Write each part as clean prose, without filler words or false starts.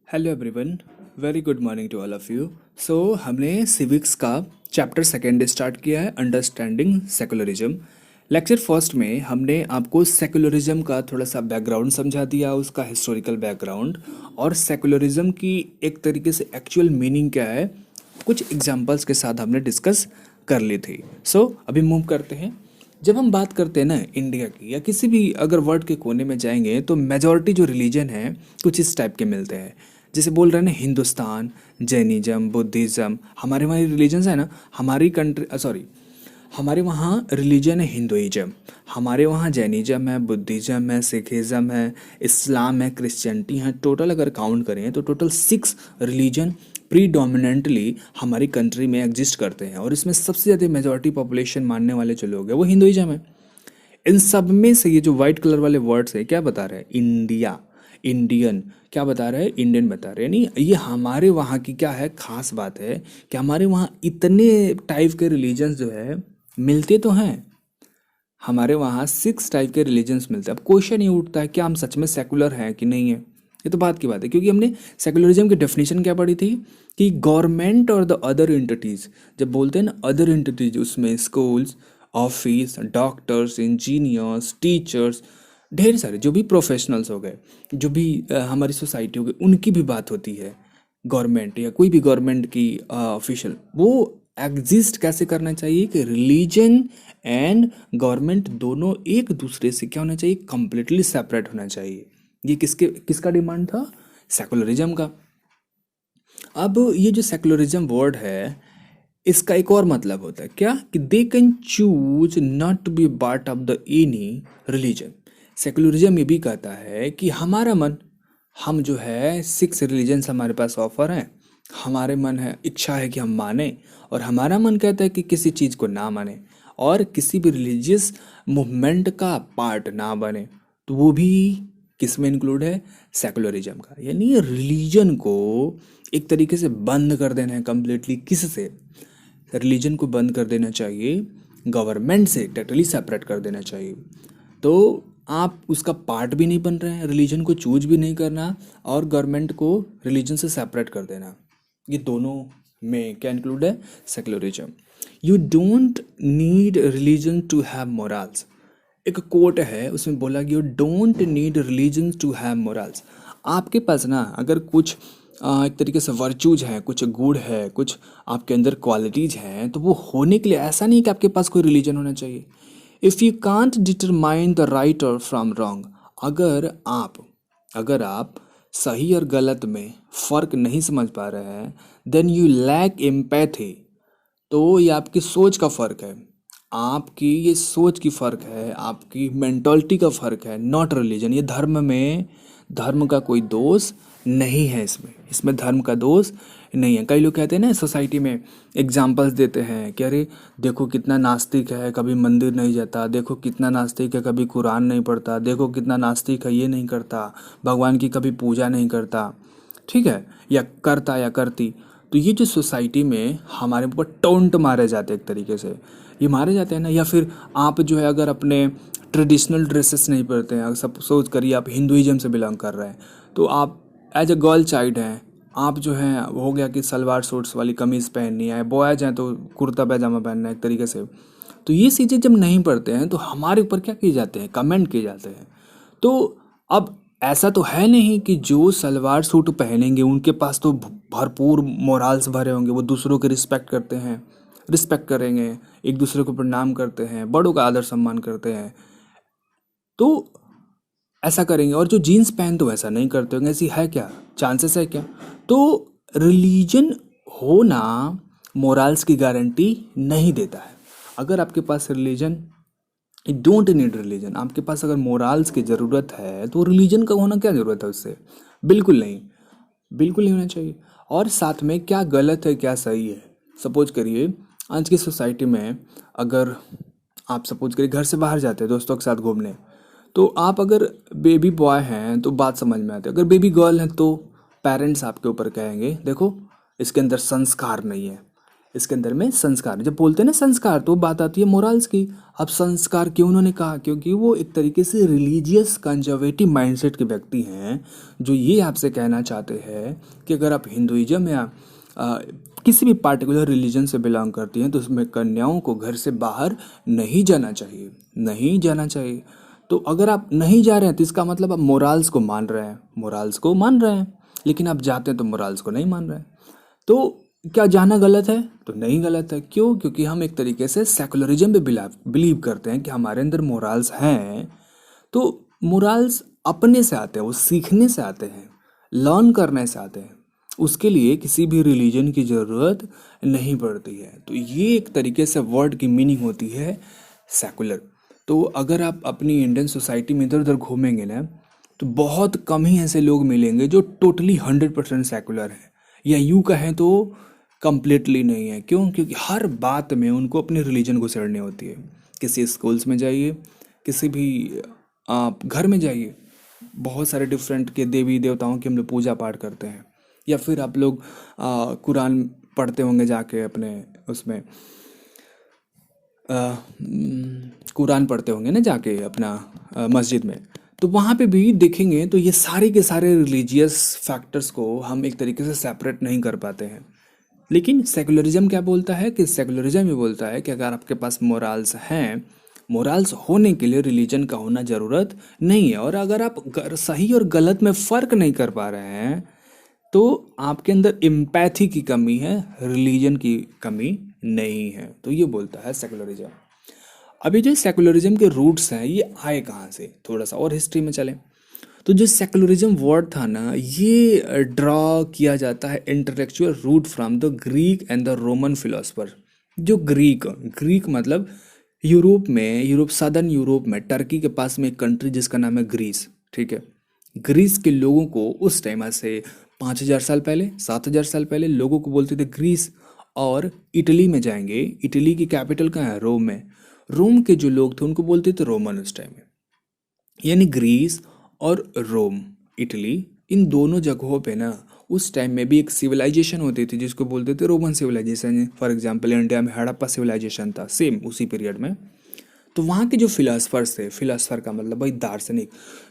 Hello everyone, very good morning to all of you. So हमने civics का chapter second start किया है, understanding secularism. Lecture first में हमने आपको सेकुलरिज्म का थोड़ा सा बैकग्राउंड समझा दिया, उसका हिस्टोरिकल बैकग्राउंड और सेकुलरिज्म की एक तरीके से एक्चुअल मीनिंग क्या है, कुछ एग्जांपल्स के साथ हमने डिस्कस कर ली थी। सो अभी मूव करते हैं। जब हम बात करते हैं ना इंडिया की या किसी भी अगर वर्ल्ड के कोने में जाएंगे तो मेजॉरिटी जो रिलीजन है कुछ इस टाइप के मिलते हैं। जैसे बोल रहे हैं ना, हिंदुस्तान, जैनिज्म, बुद्धिज़्म, हमारे वहाँ रिलीजन्स है ना। हमारी कंट्री सॉरी हमारे वहाँ रिलीजन है हिंदुइज्म, हमारे वहाँ जैनिज्म है, बुद्धिज़्म है, सिखिज़्म है, इस्लाम है, क्रिश्चियनिटी है। टोटल अगर काउंट करें तो टोटल 6 रिलीजन प्रीडोमिनेंटली हमारी कंट्री में एग्जिस्ट करते हैं और इसमें सबसे ज़्यादा मेजॉरिटी पॉपुलेशन मानने वाले जो लोग हैं वो हिंदुइज्म है। इन सब में से ये जो वाइट कलर वाले वर्ड्स है क्या बता रहे हैं? इंडिया, इंडियन, क्या बता रहे हैं? इंडियन बता रहे हैं। नहीं, ये हमारे वहाँ की क्या है खास बात है कि हमारे वहाँ इतने टाइप के रिलीजन्स जो है मिलते तो हैं। हमारे वहाँ 6 टाइप के रिलीजन्स मिलते हैं। अब क्वेश्चन ये उठता है कि हम सच में सेकुलर हैं कि नहीं है। ये तो बात की बात है, क्योंकि हमने सेकुलरिज्म की डेफिनेशन क्या पढ़ी थी कि गवर्नमेंट और द अदर एंटिटीज, जब बोलते हैं ना अदर एंटिटीज, उसमें schools, office, doctors, engineers, teachers, ढेर सारे जो भी प्रोफेशनल्स हो गए, जो भी हमारी सोसाइटी हो गई, उनकी भी बात होती है। गवर्नमेंट या कोई भी गवर्नमेंट की ऑफिशियल वो एग्जिस्ट कैसे करना चाहिए कि रिलीजन एंड गवर्नमेंट दोनों एक दूसरे से क्या होना चाहिए, कंप्लीटली सेपरेट होना चाहिए। ये किसका डिमांड था? सेकुलरिज्म का। अब ये जो सेकुलरिज्म वर्ड है इसका एक और मतलब होता है क्या कि they can choose not to be part of the any religion. Secularism ये भी कहता है कि हमारा मन, हम जो है 6 रिलीजन्स हमारे पास ऑफर हैं, हमारे मन है, इच्छा है कि हम माने, और हमारा मन कहता है कि किसी चीज़ को ना माने और किसी भी रिलीजियस मूवमेंट का पार्ट ना बने। तो वो भी किस में इंक्लूड है? सेकुलरिज्म का। यानी रिलीजन को एक तरीके से बंद कर देना है कंप्लीटली। किससे? रिलीजन को बंद कर देना चाहिए, गवर्नमेंट से टोटली सेपरेट कर देना चाहिए। तो आप उसका पार्ट भी नहीं बन रहे हैं, रिलीजन को चूज भी नहीं करना और गवर्नमेंट को रिलीजन से सेपरेट कर देना। ये दोनों में क्या इंक्लूड है? Secularism. You don't need religion to have morals. एक कोट है उसमें बोला कि you don't need religion to have morals. आपके पास ना अगर कुछ एक तरीके से वर्चूज हैं, कुछ गुड है, कुछ आपके अंदर क्वालिटीज हैं, तो वो होने के लिए ऐसा नहीं कि आपके पास कोई रिलीजन होना चाहिए। If you can't determine the right और फ्रॉम रॉन्ग, अगर आप सही और गलत में फ़र्क नहीं समझ पा रहे हैं, देन यू लैक एम्पैथी। तो ये आपकी सोच का फ़र्क है, आपकी ये सोच की फ़र्क है, आपकी मेंटलिटी का फ़र्क है, नॉट रिलीजन। ये धर्म में, धर्म का कोई दोष नहीं है, इसमें धर्म का दोष नहीं है। कई लोग कहते हैं ना सोसाइटी में, एग्जाम्पल्स देते हैं कि अरे देखो कितना नास्तिक है, कभी मंदिर नहीं जाता, देखो कितना नास्तिक है, कभी कुरान नहीं पढ़ता, देखो कितना नास्तिक है, ये नहीं करता, भगवान की कभी पूजा नहीं करता, ठीक है, या करता या करती। तो ये जो सोसाइटी में हमारे ऊपर टोंट मारे जाते हैं, एक तरीके से ये मारे जाते हैं ना। या फिर आप जो है अगर अपने ट्रेडिशनल ड्रेसेस नहीं पहनते हैं, अगर सब सोच करिए आप हिंदुइज्म से बिलोंग कर रहे हैं, तो आप एज अ गर्ल चाइल्ड हैं, आप जो है हो गया कि सलवार सूट्स वाली कमीज़ पहननी है, बॉयज हैं तो कुर्ता पैजामा पहनना है एक तरीके से। तो ये चीज़ें जब नहीं पढ़ते हैं तो हमारे ऊपर क्या किए जाते हैं? कमेंट किए जाते हैं। तो अब ऐसा तो है नहीं कि जो सलवार सूट पहनेंगे उनके पास तो भरपूर मोरल्स भरे होंगे, वो दूसरों के रिस्पेक्ट करते हैं, रिस्पेक्ट करेंगे, एक दूसरे को प्रणाम करते हैं, बड़ों का आदर सम्मान करते हैं, तो ऐसा करेंगे। और जो जीन्स पहन तो वैसा नहीं करते होंगे, ऐसी है क्या? चांसेस है क्या? तो रिलीजन होना मोरल्स की गारंटी नहीं देता है। अगर आपके पास religion, you don't need religion, आपके पास अगर मोरल्स की ज़रूरत है तो रिलीजन का होना क्या ज़रूरत है उससे? बिल्कुल नहीं, बिल्कुल नहीं होना चाहिए। और साथ में क्या गलत है क्या सही है, सपोज करिए आज की सोसाइटी में अगर आप सपोज करिए घर से बाहर जाते हैं दोस्तों के साथ घूमने, तो आप अगर बेबी बॉय हैं तो बात समझ में आती है, अगर बेबी गर्ल है तो पेरेंट्स आपके ऊपर कहेंगे देखो इसके अंदर संस्कार नहीं है, इसके अंदर में संस्कार, जब बोलते हैं ना संस्कार तो बात आती है मोरल्स की। अब संस्कार क्यों उन्होंने कहा, क्योंकि वो एक तरीके से रिलीजियस कंजर्वेटिव माइंडसेट के व्यक्ति हैं, जो ये आपसे कहना चाहते हैं कि अगर आप हिंदुइज्म या किसी भी पार्टिकुलर रिलीजन से बिलोंग करती हैं तो उसमें कन्याओं को घर से बाहर नहीं जाना चाहिए, नहीं जाना चाहिए। तो अगर आप नहीं जा रहे हैं तो इसका मतलब आप मोराल्स को मान रहे हैं, मोराल्स को मान रहे हैं, लेकिन आप जाते हैं तो मोराल्स को नहीं मान रहे हैं। तो क्या जाना गलत है? तो नहीं गलत है। क्यों? क्योंकि हम एक तरीके से सेकुलरिज्म पे बिलीव करते हैं कि हमारे अंदर मोराल्स हैं। तो मोराल्स अपने से आते हैं, वो सीखने से आते हैं, लर्न करने से आते हैं। उसके लिए किसी भी रिलीजन की ज़रूरत नहीं पड़ती है। तो ये एक तरीके से वर्ड की मीनिंग होती है सेकुलर। तो अगर आप अपनी इंडियन सोसाइटी में इधर उधर घूमेंगे ना, तो बहुत कम ही ऐसे लोग मिलेंगे जो टोटली 100% सेकुलर हैं, या यूँ कहें तो कम्प्लीटली नहीं है। क्यों? क्योंकि हर बात में उनको अपने रिलीजन को सड़नी होती है। किसी स्कूल्स में जाइए, किसी भी आप घर में जाइए, बहुत सारे डिफरेंट के देवी देवताओं की हम लोग पूजा पाठ करते हैं। या फिर आप लोग कुरान पढ़ते होंगे जाके अपने उसमें कुरान पढ़ते होंगे ना जाके अपना मस्जिद में, तो वहाँ पे भी देखेंगे तो ये सारे के सारे रिलीजियस फैक्टर्स को हम एक तरीके से सेपरेट नहीं कर पाते हैं। लेकिन सेकुलरिज्म क्या बोलता है कि सेकुलरिज्म ये बोलता है कि अगर आपके पास मोराल्स हैं, मोराल्स होने के लिए रिलीजन का होना ज़रूरत नहीं है। और अगर आप सही और गलत में फ़र्क नहीं कर पा रहे हैं तो आपके अंदर एम्पैथी की कमी है, रिलीजन की कमी नहीं है। तो ये बोलता है सेकुलरिज्म। अभी जो सेकुलरिज्म के रूट्स हैं ये आए कहाँ से, थोड़ा सा और हिस्ट्री में चलें। तो जो सेकुलरिज्म वर्ड था ना, ये ड्रॉ किया जाता है intellectual root from the Greek and the Roman philosopher. जो ग्रीक मतलब यूरोप में, सदर्न यूरोप में टर्की के पास में एक कंट्री जिसका नाम है ग्रीस, ठीक है। ग्रीस के लोगों को उस टाइम, आज से 5,000 साल पहले, 7,000 साल पहले, लोगों को बोलते थे ग्रीस। और इटली में जाएंगे, इटली की कैपिटल कहाँ है? रोम में। रोम के जो लोग थे उनको बोलते थे रोमन उस टाइम में। यानी ग्रीस और रोम, इटली, इन दोनों जगहों पे ना उस टाइम में भी एक सिविलाइजेशन होती थी जिसको बोलते थे Roman civilization. For example India में हड़प्पा सिविलाइजेशन था, सेम उसी पीरियड में। तो वहाँ के जो फिलासफर्स थे, फिलासफर का मतलब भाई दार्शनिक,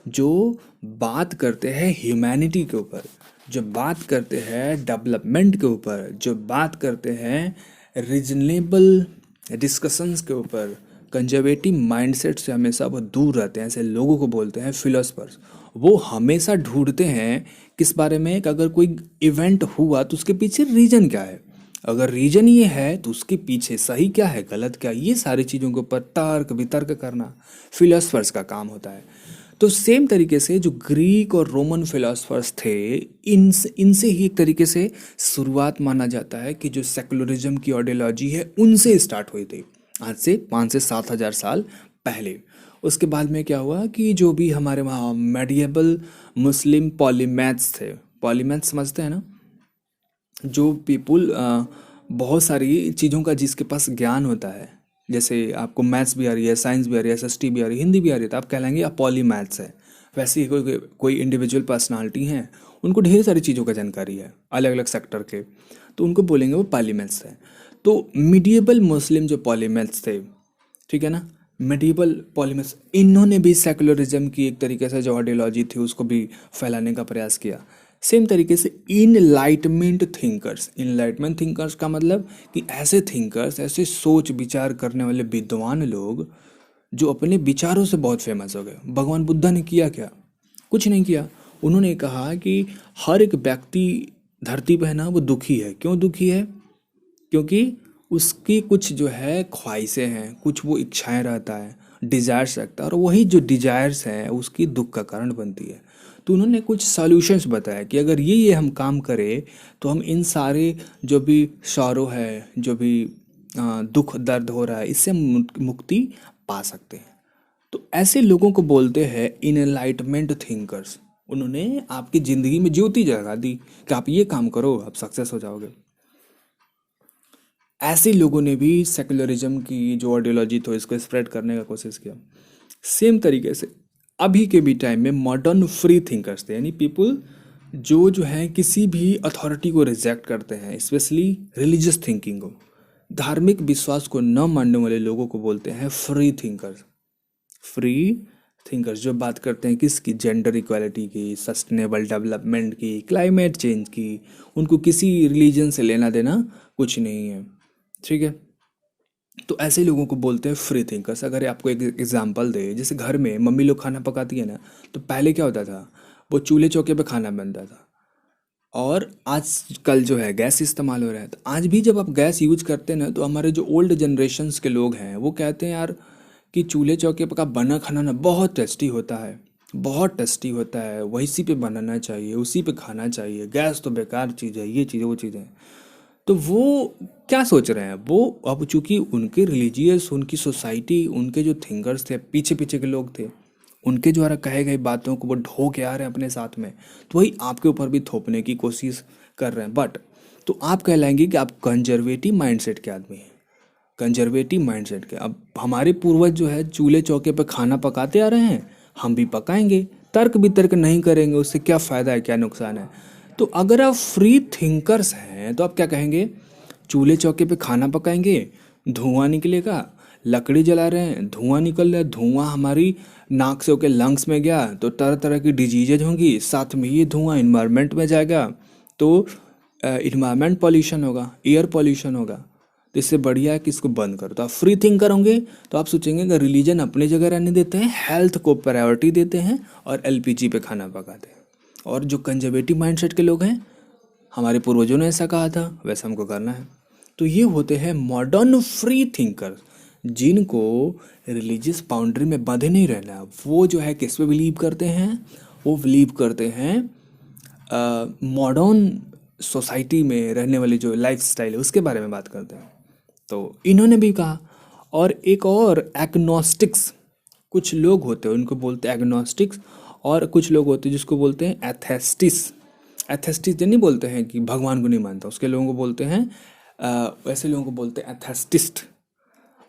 जो बात करते हैं ह्यूमैनिटी के ऊपर, जो बात करते हैं डेवलपमेंट के ऊपर, जो बात करते हैं रीजनेबल डिस्कशंस के ऊपर, कंजर्वेटिव माइंडसेट से हमेशा वो दूर रहते हैं, ऐसे लोगों को बोलते हैं फिलोसफर्स। वो हमेशा ढूंढते हैं किस बारे में, कि अगर कोई इवेंट हुआ तो उसके पीछे रीजन क्या है, अगर रीजन ये है तो उसके पीछे सही क्या है, गलत क्या है, ये सारी चीज़ों के ऊपर तर्क वितर्क करना फिलोसफर्स का काम होता है। तो सेम तरीके से जो ग्रीक और रोमन फिलोसफर्स थे, इनसे ही एक तरीके से शुरुआत माना जाता है कि जो सेकुलरिज्म की आइडियोलॉजी है उनसे स्टार्ट हुई थी, आज से 5 से 7,000 साल पहले। उसके बाद में क्या हुआ कि जो भी हमारे वहाँ मेडिएबल मुस्लिम पॉलीमैथ्स थे, पॉलीमैथ्स समझते हैं ना, जो पीपुल बहुत सारी चीज़ों का जिसके पास ज्ञान होता है, जैसे आपको मैथ्स भी आ रही है, साइंस भी आ रही है, एसएसटी भी आ रही है, हिंदी भी आ रही है, तो आप कहलाएंगे आप पॉलीमैथ्स है। वैसे ही कोई इंडिविजुअल पर्सनालिटी हैं, उनको ढेर सारी चीज़ों का जानकारी है अलग अलग सेक्टर के, तो उनको बोलेंगे वो पॉलीमैथ्स है। तो मिडिएबल मुस्लिम जो पॉलीमैथ्स थे, ठीक है ना, मिडिएबल पॉलीमैथ्स, इन्होंने भी सेकुलरिज्म की एक तरीके से जो आइडियोलॉजी थी उसको भी फैलाने का प्रयास किया। सेम तरीके से इनलाइटमेंट थिंकर्स का मतलब कि ऐसे थिंकर्स, ऐसे सोच विचार करने वाले विद्वान लोग जो अपने विचारों से बहुत फेमस हो गए। भगवान बुद्धा ने किया क्या? कुछ नहीं किया। उन्होंने कहा कि हर एक व्यक्ति धरती पर है ना वो दुखी है। क्यों दुखी है? क्योंकि उसकी कुछ जो है ख्वाहिशें हैं, कुछ वो इच्छाएं रहता है, डिजायर्स रखता है, और वही जो डिजायर्स हैं उसकी दुख का कारण बनती है। तो उन्होंने कुछ सॉल्यूशंस बताया कि अगर ये हम काम करें तो हम इन सारे जो भी सौरों है, जो भी दुख दर्द हो रहा है, इससे मुक्ति पा सकते हैं। तो ऐसे लोगों को बोलते हैं इनलाइटमेंट थिंकर्स। उन्होंने आपकी ज़िंदगी में ज्योति जगा दी कि आप ये काम करो, आप सक्सेस हो जाओगे। ऐसे लोगों ने भी सेकुलरिज्म की जो आइडियोलॉजी थी इसको स्प्रेड करने का कोशिश किया। सेम तरीके से अभी के भी टाइम में मॉडर्न फ्री थिंकर्स थे, यानी पीपल जो है किसी भी अथॉरिटी को रिजेक्ट करते हैं, स्पेशली रिलीजियस थिंकिंग को। धार्मिक विश्वास को न मानने वाले लोगों को बोलते हैं फ्री थिंकर्स। फ्री थिंकर्स जो बात करते हैं किसकी, जेंडर इक्वालिटी की, सस्टेनेबल डेवलपमेंट की, क्लाइमेट चेंज की, उनको किसी रिलीजन से लेना देना कुछ नहीं है। ठीक है, तो ऐसे लोगों को बोलते हैं फ्री थिंकर्स। अगर आपको एक एग्जांपल दे, जैसे घर में मम्मी लोग खाना पकाती है ना, तो पहले क्या होता था, वो चूल्हे चौके पे खाना बनता था, और आजकल जो है गैस इस्तेमाल हो रहा है। तो आज भी जब आप गैस यूज करते हैं ना, तो हमारे जो ओल्ड जनरेशन्स के लोग हैं वो कहते हैं यार कि चूल्हे चौके का बना खाना ना बहुत टेस्टी होता है, बहुत टेस्टी होता है, वही पे बनाना चाहिए, उसी पे खाना चाहिए, गैस तो बेकार चीज़ है, ये चीज़ वो चीज़ है। तो वो क्या सोच रहे हैं, वो अब चूंकि उनके रिलीजियस, उनकी सोसाइटी, उनके जो थिंकर्स थे, पीछे पीछे के लोग थे, उनके द्वारा कहे गए बातों को वो ढो के आ रहे हैं अपने साथ में, तो वही आपके ऊपर भी थोपने की कोशिश कर रहे हैं। बट तो आप कहलाएंगे कि आप कंजर्वेटिव माइंडसेट के आदमी हैं, कंजर्वेटिव माइंडसेट के। अब हमारे पूर्वज जो है चूल्हे चौके पे खाना पकाते आ रहे हैं, हम भी पकाएंगे, तर्क वितर्क नहीं करेंगे, उससे क्या फ़ायदा है, क्या नुकसान है। तो अगर आप फ्री थिंकर्स हैं तो आप क्या कहेंगे, चूल्हे चौके पे खाना पकाएंगे, धुआं निकलेगा, लकड़ी जला रहे हैं, धुआं निकल रहा है, धुआं हमारी नाक से होकर लंग्स में गया तो तरह तरह की डिजीजेज होंगी, साथ में ये धुआं इन्वायरमेंट में जाएगा तो इन्वायरमेंट पॉल्यूशन होगा, एयर पॉल्यूशन होगा। तो इससे बढ़िया है कि इसको बंद करो। तो आप फ्री थिंकर होंगे तो आप सोचेंगे कि रिलीजन अपनी जगह रहने देते हैं, हेल्थ को प्रायोरिटी देते हैं और एलपीजी पे खाना पकाते हैं। और जो कंजर्वेटिव माइंडसेट के लोग हैं, हमारे पूर्वजों ने ऐसा कहा था, वैसा हमको करना है। तो ये होते हैं मॉडर्न फ्री थिंकर, जिनको रिलीजियस बाउंड्री में बंधे नहीं रहना। वो जो है किस पे बिलीव करते हैं, वो बिलीव करते हैं मॉडर्न सोसाइटी में रहने वाली जो लाइफ स्टाइल है उसके बारे में बात करते हैं। तो इन्होंने भी कहा। और एक और एग्नोस्टिक्स, कुछ लोग होते हैं उनको बोलते हैं एग्नोस्टिक्स, और कुछ लोग होते हैं जिसको बोलते हैं एथेस्टिस। एथेस्टिस जो नहीं बोलते हैं कि भगवान को नहीं मानता, उसके लोगों को बोलते हैं वैसे लोगों को बोलते हैं एथेस्टिस्ट।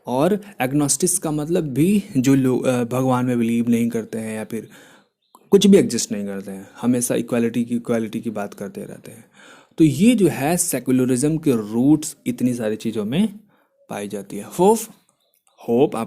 और एग्नोस्टिक्स का मतलब भी जो लोग भगवान में बिलीव नहीं करते हैं या फिर कुछ भी एग्जिस्ट नहीं करते हैं, हमेशा इक्वालिटी की बात करते रहते हैं। तो ये जो है सेकुलरिज्म के रूट्स इतनी सारी चीज़ों में पाई जाती है। होप आप